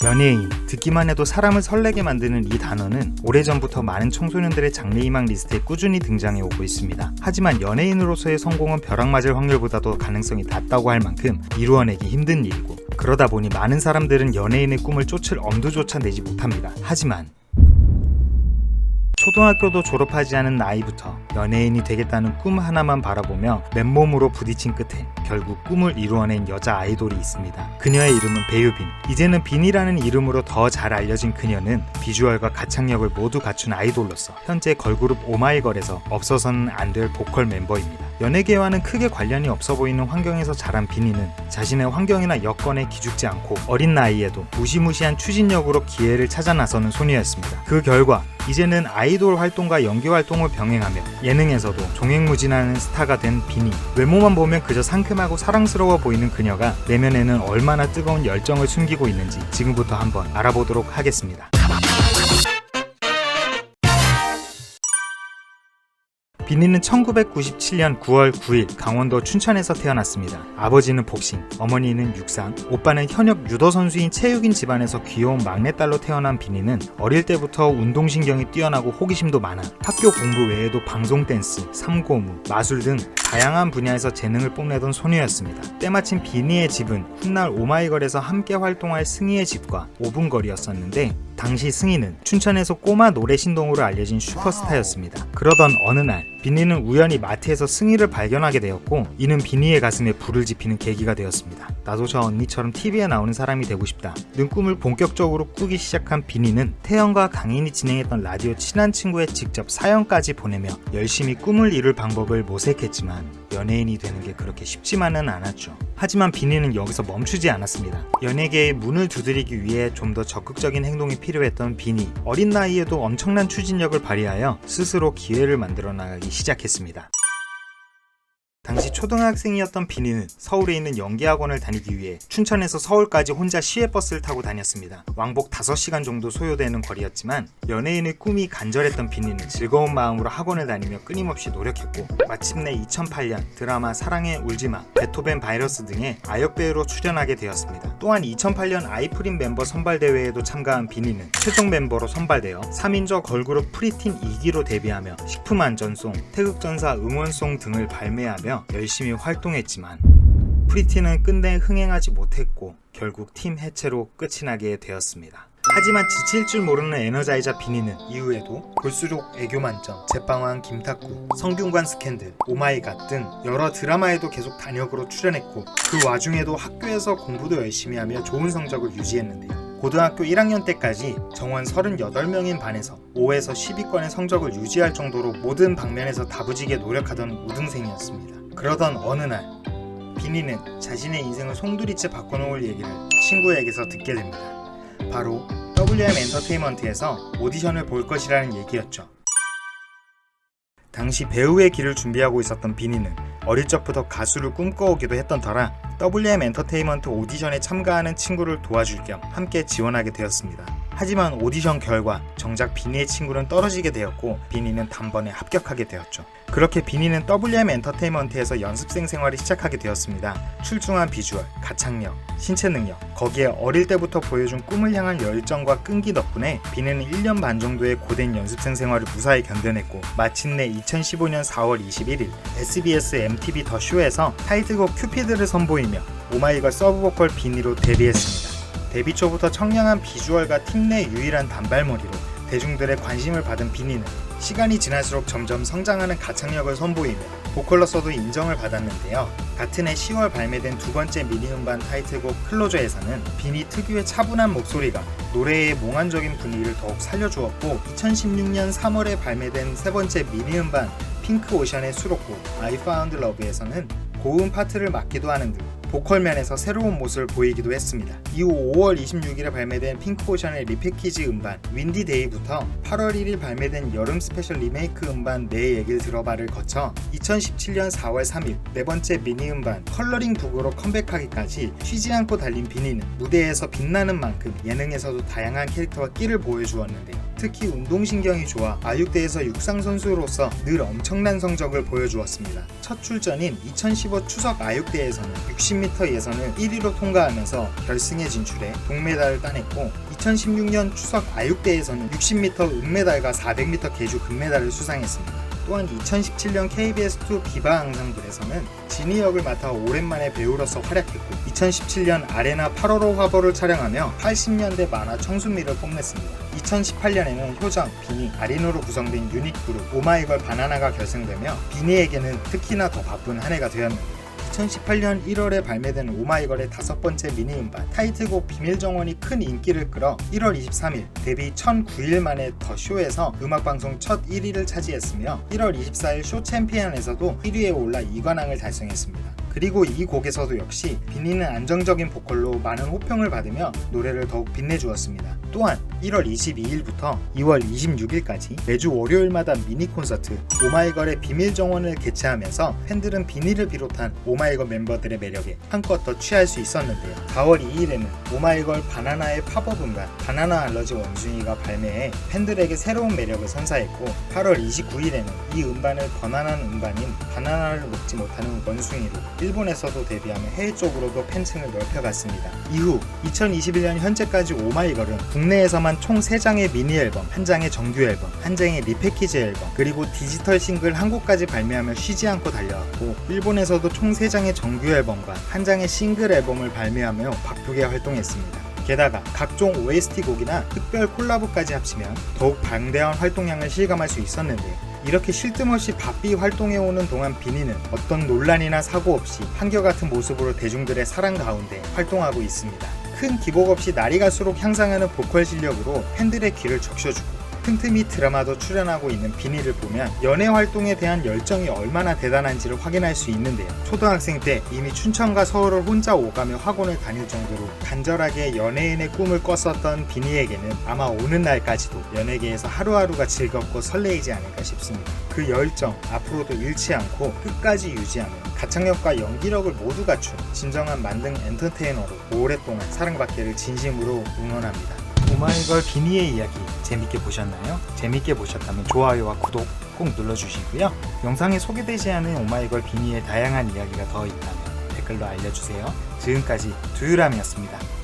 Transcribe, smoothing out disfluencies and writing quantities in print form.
연예인, 듣기만 해도 사람을 설레게 만드는 이 단어는 오래전부터 많은 청소년들의 장래희망 리스트에 꾸준히 등장해 오고 있습니다. 하지만 연예인으로서의 성공은 벼락 맞을 확률보다도 가능성이 낮다고 할 만큼 이루어내기 힘든 일이고, 그러다 보니 많은 사람들은 연예인의 꿈을 쫓을 엄두조차 내지 못합니다. 하지만 초등학교도 졸업하지 않은 나이부터 연예인이 되겠다는 꿈 하나만 바라보며 맨몸으로 부딪힌 끝에 결국 꿈을 이루어낸 여자 아이돌이 있습니다. 그녀의 이름은 배유빈. 이제는 빈이라는 이름으로 더 잘 알려진 그녀는 비주얼과 가창력을 모두 갖춘 아이돌로서 현재 걸그룹 오마이걸에서 없어서는 안 될 보컬 멤버입니다. 연예계와는 크게 관련이 없어 보이는 환경에서 자란 빈이는 자신의 환경이나 여건에 기죽지 않고 어린 나이에도 무시무시한 추진력으로 기회를 찾아 나서는 소녀였습니다. 그 결과 이제는 아이돌 활동과 연기 활동을 병행하며 예능에서도 종횡무진하는 스타가 된 빈이. 외모만 보면 그저 상큼하고 사랑스러워 보이는 그녀가 내면에는 얼마나 뜨거운 열정을 숨기고 있는지 지금부터 한번 알아보도록 하겠습니다. 빈이는 1997년 9월 9일 강원도 춘천에서 태어났습니다. 아버지는 복싱, 어머니는 육상, 오빠는 현역 유도 선수인 체육인 집안에서 귀여운 막내딸로 태어난 빈이는 어릴 때부터 운동신경이 뛰어나고 호기심도 많아 학교 공부 외에도 방송 댄스, 삼고무, 마술 등 다양한 분야에서 재능을 뽐내던 소녀였습니다. 때마침 빈이의 집은 훗날 오마이걸에서 함께 활동할 승희의 집과 5분 거리였었는데, 당시 승희는 춘천에서 꼬마 노래 신동으로 알려진 슈퍼스타였습니다. 그러던 어느 날 빈이는 우연히 마트에서 승희를 발견하게 되었고, 이는 빈이의 가슴에 불을 지피는 계기가 되었습니다. 나도 저 언니처럼 TV에 나오는 사람이 되고 싶다 는 꿈을 본격적으로 꾸기 시작한 빈이는 태연과 강인이 진행했던 라디오 친한 친구에 직접 사연까지 보내며 열심히 꿈을 이룰 방법을 모색했지만 연예인이 되는 게 그렇게 쉽지만은 않았죠. 하지만 빈이는 여기서 멈추지 않았습니다. 연예계의 문을 두드리기 위해 좀 더 적극적인 행동이 필요했던 빈이 어린 나이에도 엄청난 추진력을 발휘하여 스스로 기회를 만들어 나가기 시작했습니다. 당시 초등학생이었던 빈이는 서울에 있는 연기학원을 다니기 위해 춘천에서 서울까지 혼자 시외버스를 타고 다녔습니다. 왕복 5시간 정도 소요되는 거리였지만 연예인의 꿈이 간절했던 빈이는 즐거운 마음으로 학원을 다니며 끊임없이 노력했고, 마침내 2008년 드라마 사랑해 울지마, 베토벤 바이러스 등의 아역배우로 출연하게 되었습니다. 또한 2008년 아이프림 멤버 선발대회에도 참가한 빈이는 최종 멤버로 선발되어 3인조 걸그룹 프리틴 2기로 데뷔하며 식품안전송, 태극전사 응원송 등을 발매하며 열심히 활동했지만 프리틴은 끝내 흥행하지 못했고 결국 팀 해체로 끝이 나게 되었습니다. 하지만 지칠 줄 모르는 에너자이자 빈이는 이후에도 볼수록 애교 만점, 제빵왕 김탁구, 성균관 스캔들, 오마이갓 등 여러 드라마에도 계속 단역으로 출연했고, 그 와중에도 학교에서 공부도 열심히 하며 좋은 성적을 유지했는데요. 고등학교 1학년 때까지 정원 38명인 반에서 5에서 10위권의 성적을 유지할 정도로 모든 방면에서 다부지게 노력하던 우등생이었습니다. 그러던 어느 날 빈이는 자신의 인생을 송두리째 바꿔놓을 얘기를 친구에게서 듣게 됩니다. 바로 WM 엔터테인먼트에서 오디션을 볼 것이라는 얘기였죠. 당시 배우의 길을 준비하고 있었던 빈이는 어릴 적부터 가수를 꿈꿔오기도 했던 터라 WM 엔터테인먼트 오디션에 참가하는 친구를 도와줄 겸 함께 지원하게 되었습니다. 하지만 오디션 결과 정작 빈이의 친구는 떨어지게 되었고 빈이는 단번에 합격하게 되었죠. 그렇게 빈이는 WM 엔터테인먼트에서 연습생 생활을 시작하게 되었습니다. 출중한 비주얼, 가창력, 신체 능력, 거기에 어릴 때부터 보여준 꿈을 향한 열정과 끈기 덕분에 빈이는 1년 반 정도의 고된 연습생 생활을 무사히 견뎌냈고, 마침내 2015년 4월 21일 SBS MTV 더 쇼에서 타이틀곡 큐피드를 선보이며 오마이걸 서브보컬 빈이로 데뷔했습니다. 데뷔 초부터 청량한 비주얼과 팀 내 유일한 단발머리로 대중들의 관심을 받은 빈이는 시간이 지날수록 점점 성장하는 가창력을 선보이며 보컬로서도 인정을 받았는데요. 같은 해 10월 발매된 두 번째 미니 음반 타이틀곡 클로저에서는 빈이 특유의 차분한 목소리가 노래의 몽환적인 분위기를 더욱 살려주었고, 2016년 3월에 발매된 세 번째 미니 음반 핑크 오션의 수록곡 I Found Love에서는 고음 파트를 맡기도 하는 등 보컬면에서 새로운 모습을 보이기도 했습니다. 이후 5월 26일에 발매된 핑크오션의 리패키지 음반 윈디 데이부터 8월 1일 발매된 여름 스페셜 리메이크 음반 내 얘길 들어봐를 거쳐 2017년 4월 3일 네 번째 미니 음반 컬러링 북으로 컴백하기까지 쉬지 않고 달린 빈이는 무대에서 빛나는 만큼 예능에서도 다양한 캐릭터와 끼를 보여주었는데요. 특히 운동신경이 좋아 아육대에서 육상 선수로서 늘 엄청난 성적을 보여주었습니다. 첫 출전인 2015 추석 아육대에서는 60m 예선을 1위로 통과하면서 결승에 진출해 동메달을 따냈고 2016년 추석 아육대에서는 60m 은메달과 400m 계주 금메달을 수상했습니다. 또한 2017년 KBS2 비바 앙상블에서는 진희 역을 맡아 오랜만에 배우로서 활약했고 2017년 아레나 8월호 화보를 촬영하며 80년대 만화 청순미를 뽐냈습니다. 2018년에는 효정, 비니, 아리노로 구성된 유닛 그룹 오마이걸 바나나가 결성되며 비니에게는 특히나 더 바쁜 한 해가 되었는데요. 2018년 1월에 발매된 오마이걸의 5번째 미니 음반 타이틀곡 비밀정원이 큰 인기를 끌어 1월 23일 데뷔 1009일 만에 더 쇼에서 음악방송 첫 1위를 차지했으며 1월 24일 쇼 챔피언에서도 1위에 올라 2관왕을 달성했습니다. 그리고 이 곡에서도 역시 비니는 안정적인 보컬로 많은 호평을 받으며 노래를 더욱 빛내주었습니다. 또한 1월 22일부터 2월 26일까지 매주 월요일마다 미니 콘서트 오마이걸의 비밀정원을 개최하면서 팬들은 비니를 비롯한 오마이걸 멤버들의 매력에 한껏 더 취할 수 있었는데요. 4월 2일에는 오마이걸 바나나의 팝업 음반 바나나 알러지 원숭이가 발매해 팬들에게 새로운 매력을 선사했고 8월 29일에는 이 음반을 번안한 음반인 바나나를 먹지 못하는 원숭이로 일본에서도 데뷔하며 해외 쪽으로도 팬층을 넓혀갔습니다. 이후 2021년 현재까지 오마이걸은 국내에서만 총 3장의 미니 앨범, 1장의 정규 앨범, 1장의 리패키지 앨범, 그리고 디지털 싱글 1곡까지 발매하며 쉬지 않고 달려왔고 일본에서도 총 3장의 정규 앨범과 1장의 싱글 앨범을 발매하며 바쁘게 활동했습니다. 게다가 각종 OST 곡이나 특별 콜라보까지 합치면 더욱 방대한 활동량을 실감할 수 있었는데요. 이렇게 쉴 틈 없이 바삐 활동해오는 동안 비니는 어떤 논란이나 사고 없이 한결같은 모습으로 대중들의 사랑 가운데 활동하고 있습니다. 큰 기복 없이 날이 갈수록 향상하는 보컬 실력으로 팬들의 귀를 적셔주고 틈틈이 드라마도 출연하고 있는 비니를 보면 연애 활동에 대한 열정이 얼마나 대단한지를 확인할 수 있는데요. 초등학생 때 이미 춘천과 서울을 혼자 오가며 학원을 다닐 정도로 간절하게 연예인의 꿈을 꿨었던 비니에게는 아마 오는 날까지도 연예계에서 하루하루가 즐겁고 설레이지 않을까 싶습니다. 그 열정 앞으로도 잃지 않고 끝까지 유지하며 가창력과 연기력을 모두 갖춘 진정한 만능 엔터테이너로 오랫동안 사랑받기를 진심으로 응원합니다. 오마이걸 비니의 이야기 재밌게 보셨나요? 재밌게 보셨다면 좋아요와 구독 꼭 눌러주시고요. 영상에 소개되지 않은 오마이걸 비니의 다양한 이야기가 더 있다면 댓글로 알려주세요. 지금까지 두유람이었습니다.